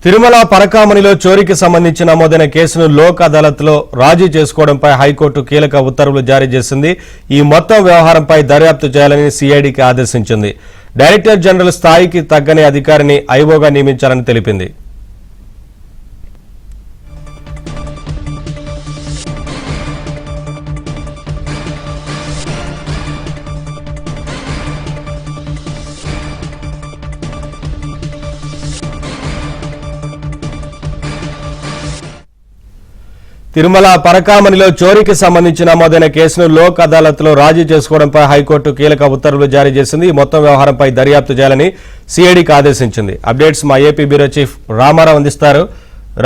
తిరుమల పరకామణిలో చోరీకి సంబంధించి నమోదైన కేసును లోక్ అదాలత్లో రాజీ చేసుకోవడంపై హైకోర్టు కీలక ఉత్తర్వులు జారీ చేసింది. ఈ మొత్తం వ్యవహారంపై దర్యాప్తు చేయాలని సిఐడికి ఆదేశించింది. డైరెక్టర్ జనరల్ స్థాయికి తగ్గని అధికారిని ఐఓగా నియమించాలని తెలిపింది. తిరుమల పరకామణిలో చోరీకి సంబంధించి నమోదైన కేసును లోక్ అదాలత్లో రాజీ చేసుకోవడంపై హైకోర్టు కీలక ఉత్తర్వులు జారీ చేసింది. ఈ మొత్తం వ్యవహారంపై దర్యాప్తు చేయాలని సిఐడికి ఆదేశించింది. అప్డేట్స్ మా ఏపీ బ్యూరో చీఫ్ రామారావు అందిస్తారు.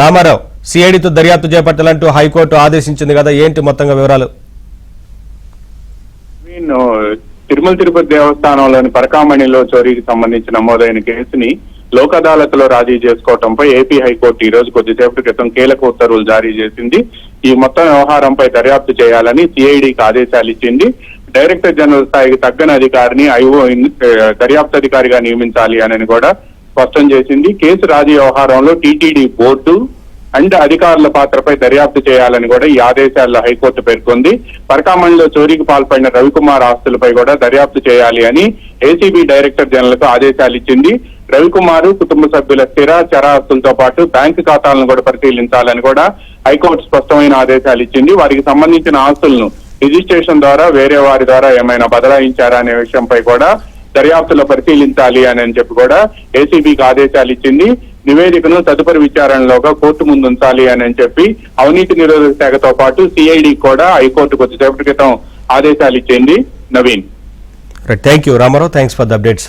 రామారావు, సిఐడితో దర్యాప్తు చేపట్టాలంటూ హైకోర్టు ఆదేశించింది కదా, ఏంటి మొత్తంగా వివరాలు? తిరుమల తిరుపతి దేవస్థానంలోని పరకామణిలో చోరీకి సంబంధించి నమోదైన కేసుని లోక్ అదాలత్లో రాజీ చేసుకోవడంపై ఏపీ హైకోర్టు ఈ రోజు కొద్దిసేపటి క్రితం కీలక ఉత్తర్వులు జారీ చేసింది. ఈ మొత్తం వ్యవహారంపై దర్యాప్తు చేయాలని సిఐడికి ఆదేశాలు ఇచ్చింది. డైరెక్టర్ జనరల్ స్థాయికి తగ్గని అధికారిని ఐఓ దర్యాప్తు అధికారిగా నియమించాలి అని కూడా స్పష్టం చేసింది. కేసు రాజీ వ్యవహారంలో టీటీడీ బోర్డు అండ్ అధికారుల పాత్రపై దర్యాప్తు చేయాలని కూడా ఈ ఆదేశాల్లో హైకోర్టు పేర్కొంది. పరకామణిలో చోరీకి పాల్పడిన రవికుమార్ ఆస్తులపై కూడా దర్యాప్తు చేయాలి అని ఏసీబీ డైరెక్టర్ జనరల్ కు ఆదేశాలు ఇచ్చింది. రవికుమార్ కుటుంబ సభ్యుల స్థిర చర ఆస్తులతో పాటు బ్యాంకు ఖాతాలను కూడా పరిశీలించాలని కూడా హైకోర్టు స్పష్టమైన ఆదేశాలు ఇచ్చింది. వారికి సంబంధించిన ఆస్తులను రిజిస్ట్రేషన్ ద్వారా వేరే వారి ద్వారా ఏమైనా బదలాయించారా అనే విషయంపై కూడా దర్యాప్తులో పరిశీలించాలి అని చెప్పి కూడా ఏసీబీకి ఆదేశాలు ఇచ్చింది. నివేదికను తదుపరి విచారణలోగా కోర్టు ముందు ఉంచాలి అని చెప్పి అవినీతి నిరోధక శాఖతో పాటు సిఐడి కూడా హైకోర్టు కొద్దిసేపటి క్రితం ఆదేశాలు ఇచ్చింది. Naveen, thank you Ramarao, thanks for the updates.